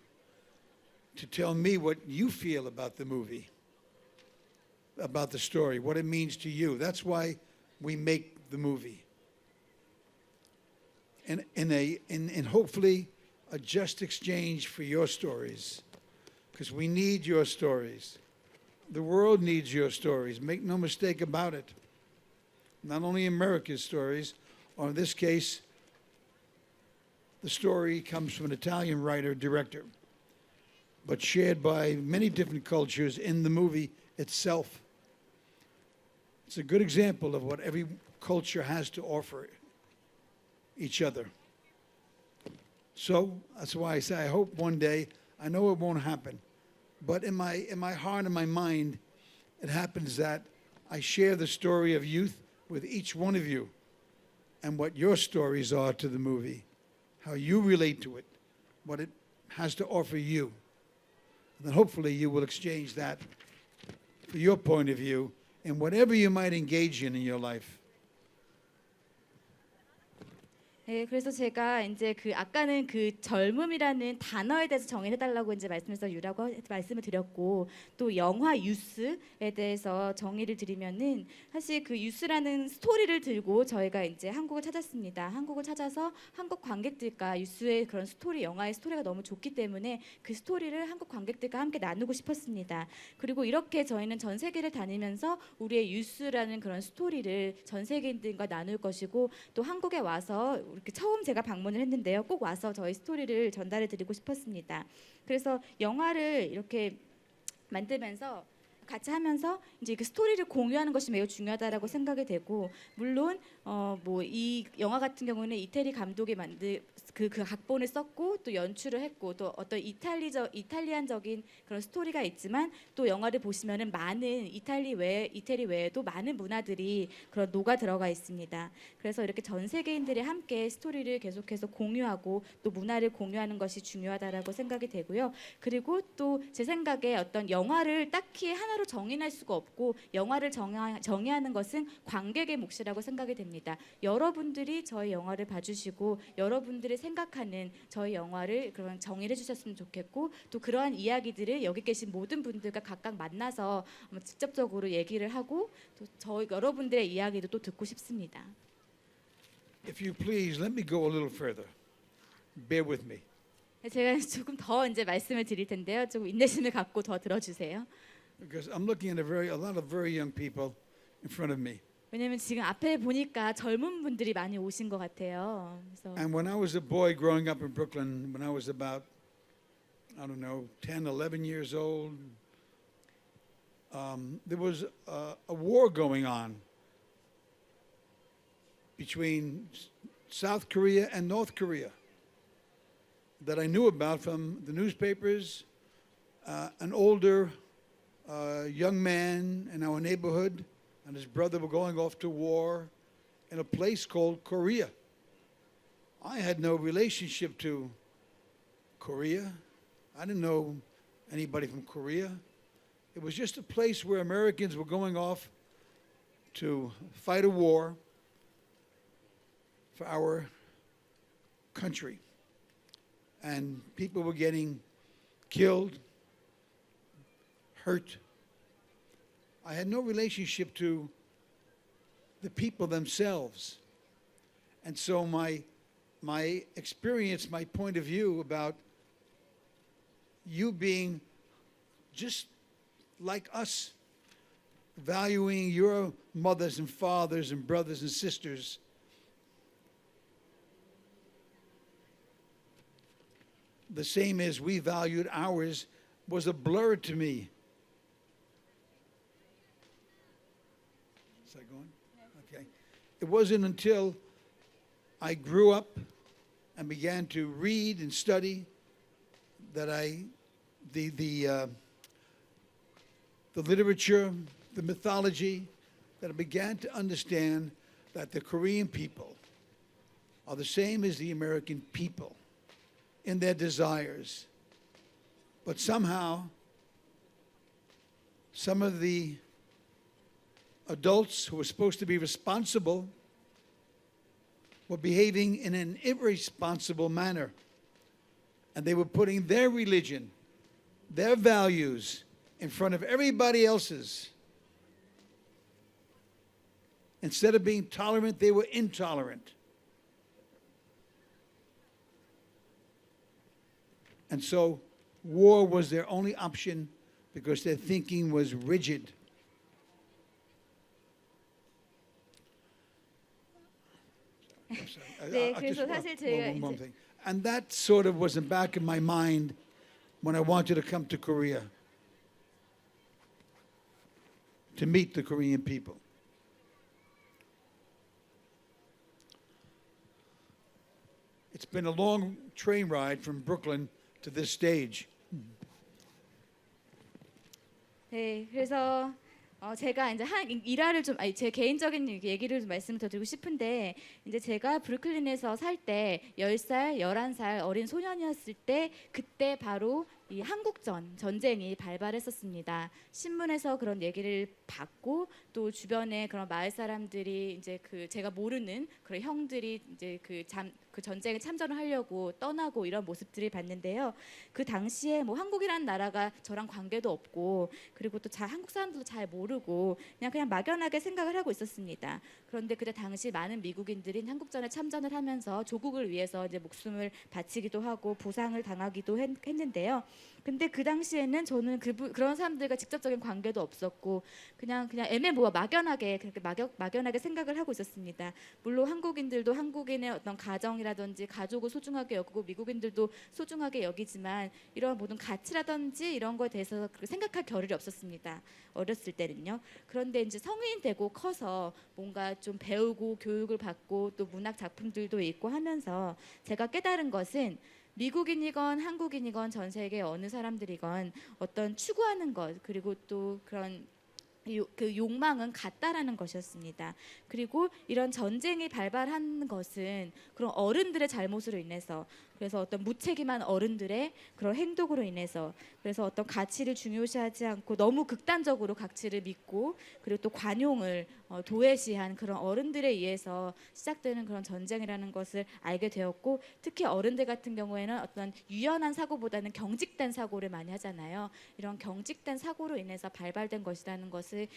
to tell me what you feel about the movie, about the story, what it means to you. That's why we make the movie. And in hopefully a just exchange for your stories, because we need your stories. The world needs your stories. Make no mistake about it. Not only America's stories, or in this case, the story comes from an Italian writer, director, but shared by many different cultures in the movie itself. It's a good example of what every culture has to offer each other. So that's why I say I hope one day, I know it won't happen, but in my heart and my mind, it happens that I share the story of youth with each one of you and what your stories are to the movie, how you relate to it, what it has to offer you. And then hopefully you will exchange that for your point of view in whatever you might engage in your life. 네, 그래서 제가 이제 그 아까는 그 젊음이라는 단어에 대해서 정의해 달라고 이제 말씀해서 유라고 말씀을 드렸고 또 영화 유스에 대해서 정의를 드리면은 사실 그 유스라는 스토리를 들고 저희가 이제 한국을 찾았습니다. 한국을 찾아서 한국 관객들과 유스의 그런 스토리, 영화의 스토리가 너무 좋기 때문에 그 스토리를 한국 관객들과 함께 나누고 싶었습니다. 그리고 이렇게 저희는 전 세계를 다니면서 우리의 유스라는 그런 스토리를 전 세계인들과 나눌 것이고 또 한국에 와서 이렇게 처음 제가 방문을 했는데요. 꼭 와서 저희 스토리를 전달해 드리고 싶었습니다. 그래서 영화를 이렇게 만들면서 같이 하면서 이제 그 스토리를 공유하는 것이 매우 중요하다라고 생각이 되고 물론 뭐 이 영화 같은 경우는 이태리 감독이 그 각본을 썼고 또 연출을 했고 또 어떤 이탈리안적인 그런 스토리가 있지만 또 영화를 보시면은 많은 이태리 외에도 많은 문화들이 그런 녹아 들어가 있습니다. 그래서 이렇게 전 세계인들이 함께 스토리를 계속해서 공유하고 또 문화를 공유하는 것이 중요하다라고 생각이 되고요. 그리고 또 제 생각에 어떤 영화를 딱히 하나로 정의할 수가 없고 영화를 정의하는 것은 관객의 몫이라고 생각이 됩니다. 여러분들이 저희 영화를 봐주시고 여러분들이 생각하는 저희 영화를 그런 정의를 해주셨으면 좋겠고 또 그러한 이야기들을 여기 계신 모든 분들과 각각 만나서 직접적으로 얘기를 하고 또 저희 여러분들의 이야기도 또 듣고 싶습니다. If you please, let me go a little further. Bear with me. 제가 조금 더 이제 말씀을 드릴 텐데요. 조금 인내심을 갖고 더 들어주세요. Because I'm looking at a lot of very young people in front of me. 왜냐면 지금 앞에 보니까 젊은 분들이 많이 오신 것 같아요. 그래서 And when I was a boy growing up in Brooklyn, when I was about, I don't know, 10, 11 years old, there was a war going on between South Korea and North Korea that I knew about from the newspapers. An older young man in our neighborhood and his brother were going off to war in a place called Korea. I had no relationship to Korea. I didn't know anybody from Korea. It was just a place where Americans were going off to fight a war for our country. And people were getting killed, hurt. I had no relationship to the people themselves. And so my experience, my point of view about you being just like us, valuing your mothers and fathers and brothers and sisters, the same as we valued ours, was a blur to me. Is that going? Okay. It wasn't until I grew up and began to read and study that the literature, the mythology, that I began to understand that the Korean people are the same as the American people in their desires. But somehow, some of the adults who were supposed to be responsible were behaving in an irresponsible manner. And they were putting their religion, their values, in front of everybody else's. Instead of being tolerant, they were intolerant. And so war was their only option because their thinking was rigid. 네, 그래서 사실 제가 one 이제 thing. And that sort of was in back of my mind when I wanted to come to Korea to meet the Korean people. It's been a long train ride from Brooklyn to this stage. 네, 그래서 제가 이제 한 일화를 좀 제 개인적인 얘기를 좀 말씀을 더 드리고 싶은데 이제 제가 브루클린에서 살 때 10살, 11살 어린 소년이었을 때 그때 바로 이 한국전 전쟁이 발발했었습니다. 신문에서 그런 얘기를 봤고 또 주변에 그런 마을 사람들이 이제 그 제가 모르는 그런 형들이 이제 그 전쟁에 참전을 하려고 떠나고 이런 모습들을 봤는데요. 그 당시에 뭐 한국이라는 나라가 저랑 관계도 없고 그리고 또 한국 사람들도 잘 모르고 그냥 막연하게 생각을 하고 있었습니다. 그런데 그때 당시 많은 미국인들이 한국전에 참전을 하면서 조국을 위해서 이제 목숨을 바치기도 하고 부상을 당하기도 했는데요. 근데 그 당시에는 저는 그런 사람들과 직접적인 관계도 없었고 그냥 애매모호 막연하게 그렇게 막연하게 생각을 하고 있었습니다. 물론 한국인들도 한국인의 어떤 가정이라든지 가족을 소중하게 여기고 미국인들도 소중하게 여기지만 이런 모든 가치라든지 이런 거에 대해서 생각할 겨를이 없었습니다. 어렸을 때는요. 그런데 이제 성인이 되고 커서 뭔가 좀 배우고 교육을 받고 또 문학 작품들도 읽고 하면서 제가 깨달은 것은 미국인이건 한국인이건 전 세계 어느 사람들이건 어떤 추구하는 것 그리고 또 그런 그 욕망은 같다라는 것이었습니다. 그리고 이런 전쟁이 발발한 것은 그런 어른들의 잘못으로 인해서 그래서 어떤 무책임한 어른들의 그런 행동으로 인해서 그래서 어떤 가치를 중요시하지 않고 너무 극단적으로 가치를 믿고 그리고 또 관용을 도외시한 그런 어른들에 의해서 시작되는 그런 전쟁이라는 것을 알게 되었고 특히 어른들 같은 경우에는 어떤 유연한 사고보다는 경직된 사고를 많이 하잖아요. 이런 경직된 사고로 인해서 발발된 것이라는 것을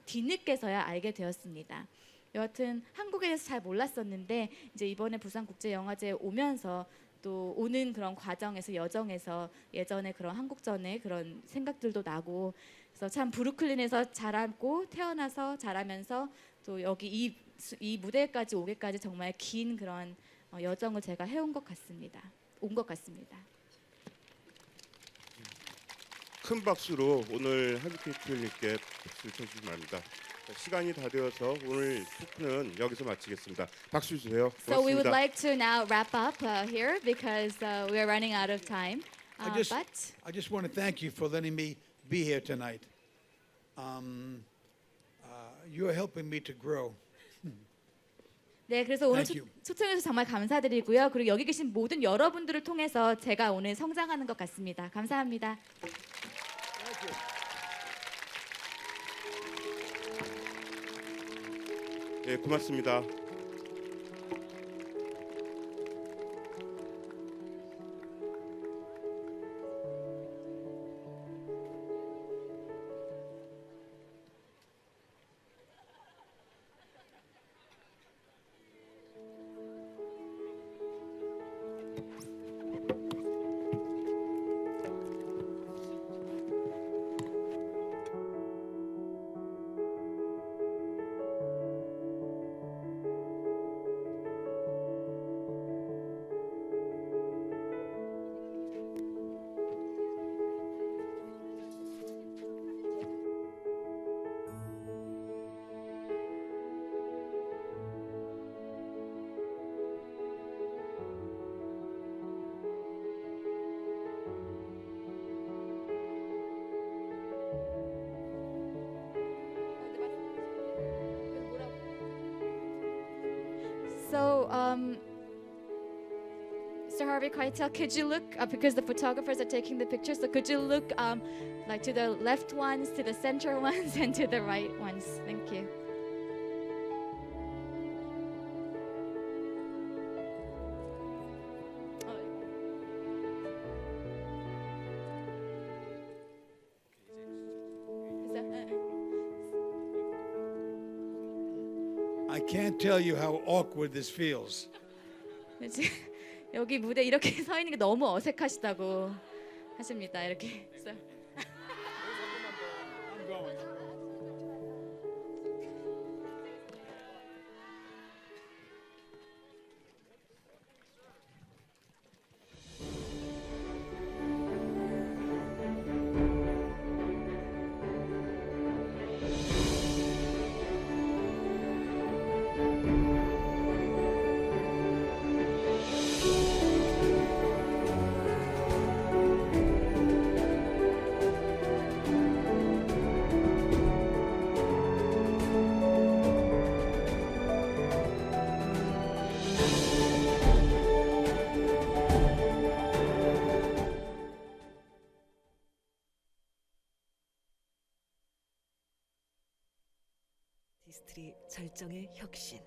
뒤늦게서야 알게 되었습니다. 여하튼 한국에 대해서 잘 몰랐었는데 이제 이번에 부산국제영화제에 오면서 또 오는 그런 과정에서 여정에서 예전에 그런 한국전의 그런 생각들도 나고 그래서 참 브루클린에서 자라고 태어나서 자라면서 또 여기 이 무대까지 오기까지 정말 긴 그런 여정을 제가 해온 것 같습니다. 온 것 같습니다. 큰 박수로 오늘 하비 케이틀님께 박수를 쳐주시기 바랍니다. 시간이 다 되어서 오늘 토크는 여기서 마치겠습니다. 박수 주세요. So we would 고맙습니다. like to now wrap up here because we are running out of time. I just want to thank you for letting me be here tonight. You are helping me to grow. 네, 그래서 오늘 Thank you. 초청해 주셔서 정말 감사드리고요. 그리고 여기 계신 모든 여러분들을 통해서 제가 오늘 성장하는 것 같습니다. 감사합니다. 네, 고맙습니다. So, Mr. Harvey Keitel, could you look because the photographers are taking the pictures? So could you look like to the left ones, to the center ones, and to the right ones? Thank you. I can't tell you how awkward this feels. 여기 무대 이렇게 서 있는 게 너무 어색하시다고 하십니다. 이렇게. So. 디스트리 절정의 혁신